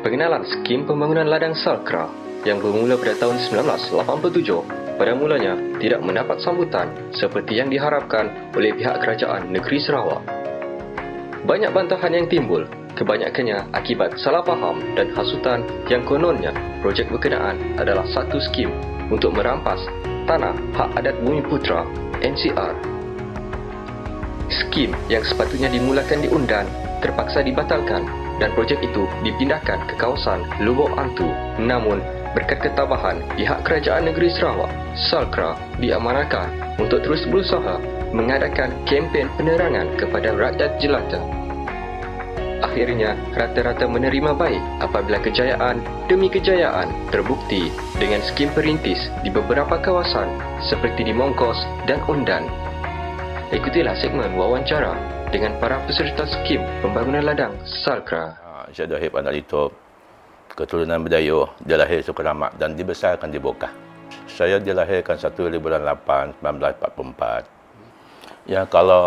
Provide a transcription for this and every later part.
Pengenalan skim pembangunan ladang Salkra yang bermula pada tahun 1987 pada mulanya tidak mendapat sambutan seperti yang diharapkan oleh pihak kerajaan negeri Sarawak. Banyak bantahan yang timbul, kebanyakannya akibat salah faham dan hasutan yang kononnya projek berkenaan adalah satu skim untuk merampas tanah hak adat Bumi Putra NCR. Skim yang sepatutnya dimulakan di Undan terpaksa dibatalkan dan projek itu dipindahkan ke kawasan Lubuk Antu. Namun, berkat ketabahan pihak kerajaan negeri Sarawak, Salkra diamanahkan untuk terus berusaha mengadakan kempen penerangan kepada rakyat jelata. Akhirnya, rata-rata menerima baik apabila kejayaan demi kejayaan terbukti dengan skim perintis di beberapa kawasan seperti di Mongkos dan Undan. Ikutilah segmen wawancara dengan para peserta skim pembangunan ladang Salkra. Saya Dahib anak Litop, keturunan Badayu, dia lahir Sukaramak dan dibesarkan di Bokah. Saya dilahirkan 1 bulan 8, 1944. Ya, kalau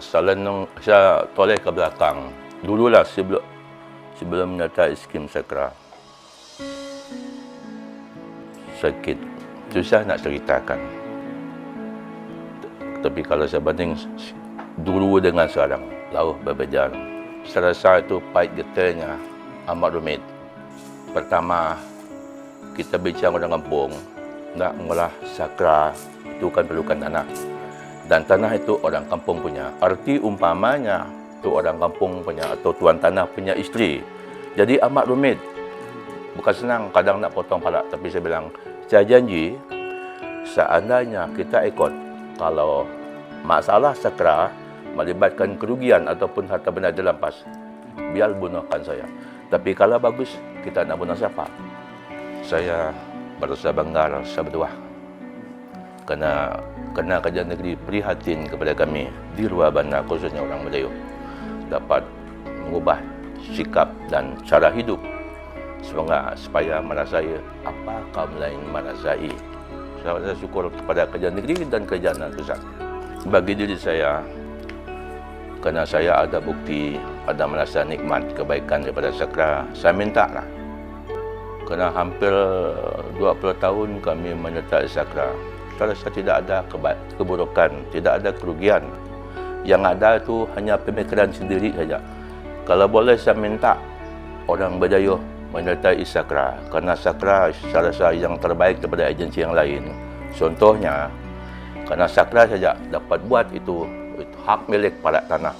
saya toleh ke belakang, dululah sebelum menyertai skim Salkra. Sakit, susah nak ceritakan. Tapi kalau saya banding dulu dengan sekarang, jauh berbeza. Saya rasa itu pahit getahnya amat rumit. Pertama, kita bincang orang kampung, nak mengolah Salkra, itu kan perlukan tanah. Dan tanah itu orang kampung punya. Arti umpamanya, itu orang kampung punya atau tuan tanah punya isteri. Jadi amat rumit. Bukan senang, kadang nak potong palak. Tapi saya bilang, saya janji, seandainya kita ikut, kalau masalah Salkra melibatkan kerugian ataupun harta benda dirampas, biar bunuhkan saya. Tapi kalau bagus, kita nak bunuh siapa? Saya berasa bangga, saya berdua. Kerana kerajaan negeri prihatin kepada kami di luar bandar, khususnya orang Melayu, dapat mengubah sikap dan cara hidup supaya merasai apa kaum lain merasai. Saya syukur kepada kerajaan negeri dan kerajaan pusat. Bagi diri saya, kerana saya ada bukti, ada merasa nikmat kebaikan daripada Salkra, saya minta lah. Kerana hampir 20 tahun kami menyertai Salkra, saya rasa tidak ada keburukan, tidak ada kerugian. Yang ada itu hanya pemikiran sendiri saja. Kalau boleh saya minta orang Badayu menyertai Salkra, kerana Salkra saya rasa yang terbaik daripada agensi yang lain. Contohnya, kerana Salkra saja dapat buat itu hak milik pada tanah.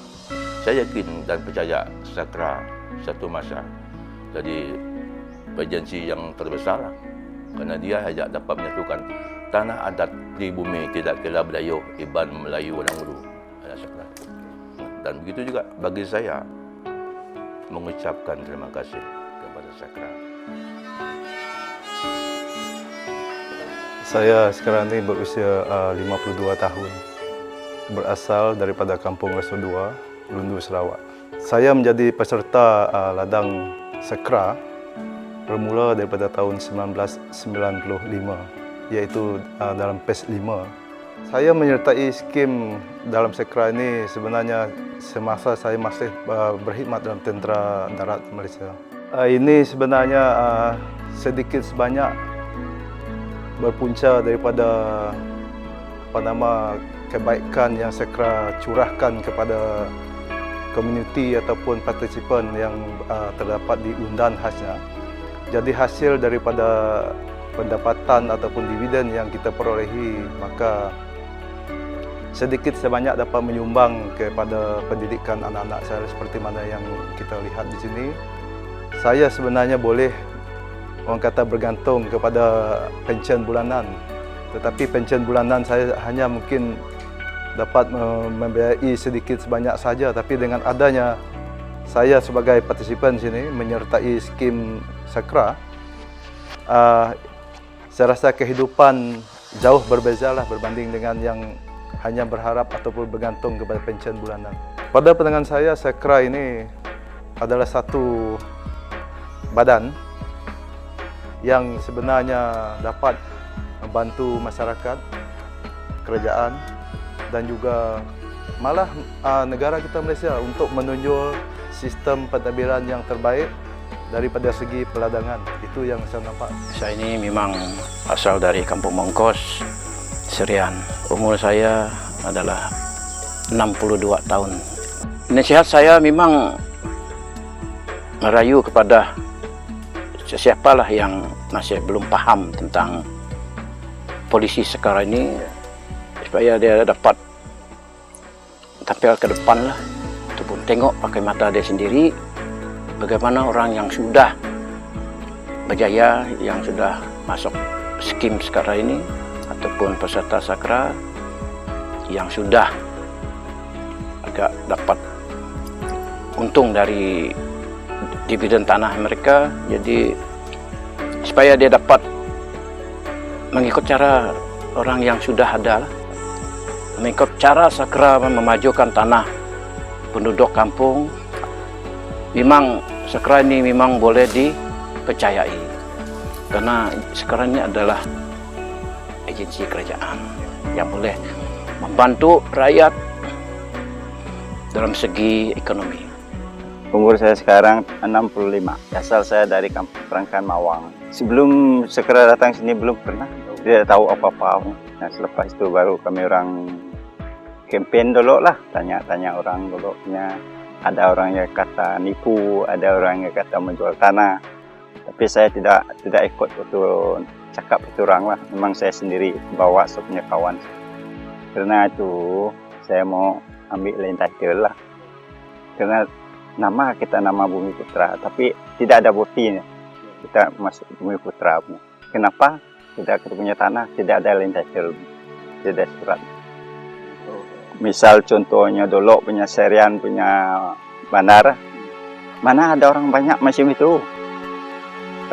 Saya yakin dan percaya Salkra satu masa jadi agensi yang terbesar, kerana dia saja dapat menyatukan tanah adat di bumi, tidak kira Badayu, Iban, Melayu, orang Ulu. Salkra. Dan begitu juga bagi saya mengucapkan terima kasih kepada Salkra. Saya sekarang ini berusia 52 tahun. Berasal daripada Kampung Reso 2, Lundu, Sarawak. Saya menjadi peserta ladang Salkra bermula daripada tahun 1995, iaitu dalam PES 5. Saya menyertai skim dalam Salkra ini sebenarnya semasa saya masih berkhidmat dalam Tentera Darat Malaysia. Ini sebenarnya sedikit sebanyak berpunca daripada kebaikan yang Salkra curahkan kepada komuniti ataupun partisipan yang terdapat di Undan khasnya. Jadi hasil daripada pendapatan ataupun dividen yang kita perolehi, maka sedikit sebanyak dapat menyumbang kepada pendidikan anak-anak saya seperti mana yang kita lihat di sini. Saya sebenarnya boleh orang kata bergantung kepada pension bulanan. Tetapi pension bulanan saya hanya mungkin dapat membiayai sedikit sebanyak saja, tapi dengan adanya saya sebagai partisipan sini menyertai skim Salkra, saya rasa kehidupan jauh berbezalah berbanding dengan yang hanya berharap ataupun bergantung kepada pension bulanan. Pada pandangan saya, Salkra ini adalah satu badan yang sebenarnya dapat membantu masyarakat, kerajaan dan juga malah negara kita Malaysia untuk menunjuk sistem pentadbiran yang terbaik daripada segi peladangan. Itu yang saya nampak. Saya ini memang asal dari Kampung Mongkos, Serian. Umur saya adalah 62 tahun. Nasihat saya memang merayu kepada siapalah yang masih belum paham tentang polisi sekarang ini, supaya dia dapat tampil ke depan lah, ataupun tengok pakai mata dia sendiri bagaimana orang yang sudah berjaya, yang sudah masuk skim sekarang ini, ataupun peserta sakra yang sudah agak dapat untung dari dividen tanah mereka. Jadi supaya dia dapat mengikut cara orang yang sudah ada lah, mengikut cara sakra memajukan tanah penduduk kampung. Memang sakra ini memang boleh dipercayai, karena sekarang ini adalah agensi kerajaan yang boleh membantu rakyat dalam segi ekonomi. Umur saya sekarang 65. Asal saya dari Kampung Perangkan Mawang. Sebelum Sakra datang sini belum pernah. Tidak tahu apa-apa. Nah, selepas itu baru kami orang campaign dulu lah. Tanya-tanya orang dulu. Ada orang yang kata nipu, ada orang yang kata menjual tanah. Tapi saya tidak ikut untuk cakap itu orang lah. Memang saya sendiri bawa punya kawan. Karena itu saya mau ambil lain title lah. Karena nama kita nama Bumi Putra, tapi tidak ada buktinya kita masuk Bumi Putra punya. Kenapa? Tidak punya tanah, tidak ada lain title, tidak ada surat. Misal contohnya dulu punya Serian, punya bandara, mana ada orang banyak macam itu.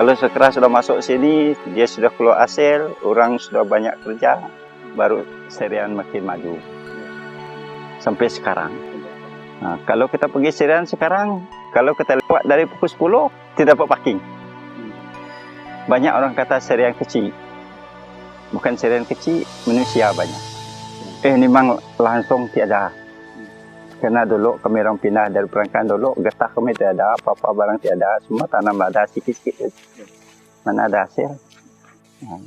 Kalau Sakra sudah masuk sini, dia sudah keluar hasil, orang sudah banyak kerja, baru Serian makin maju. Sampai sekarang. Nah, kalau kita pergi Serian sekarang, kalau kita lewat dari pukul 10, tidak dapat parking. Banyak orang kata Serian kecil. Bukan Serian kecil, manusia banyak. Memang langsung tiada. Karena dulu kami orang pindah dari Perangkan dulu, getah kami tiada, apa-apa barang tiada, semua tanam ada sikit-sikit. Mana ada hasil. Nah,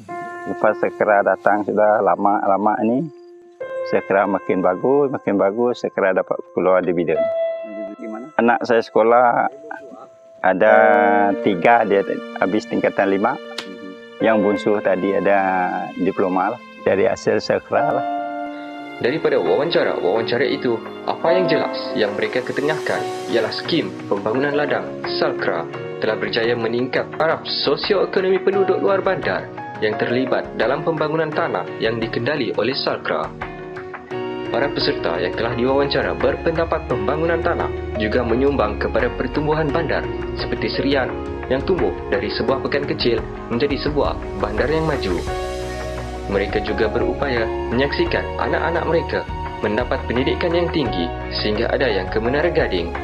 lepas Sakra datang sudah lama ini, Sakra makin bagus, Sakra dapat keluar dividen. Anak saya sekolah ada 3, dia habis tingkatan 5. Yang bungsu tadi ada diploma lah, dari hasil Sakra lah. Daripada wawancara itu, apa yang jelas yang mereka ketengahkan ialah skim pembangunan ladang Salkra telah berjaya meningkat taraf sosioekonomi penduduk luar bandar yang terlibat dalam pembangunan tanah yang dikendali oleh Salkra. Para peserta yang telah diwawancara berpendapat pembangunan tanah juga menyumbang kepada pertumbuhan bandar seperti Serian yang tumbuh dari sebuah pekan kecil menjadi sebuah bandar yang maju. Mereka juga berupaya menyaksikan anak-anak mereka mendapat pendidikan yang tinggi sehingga ada yang ke Menara Gading.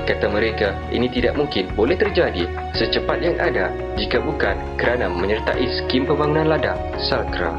Kata mereka, ini tidak mungkin boleh terjadi secepat yang ada jika bukan kerana menyertai skim pembangunan ladang Salkra.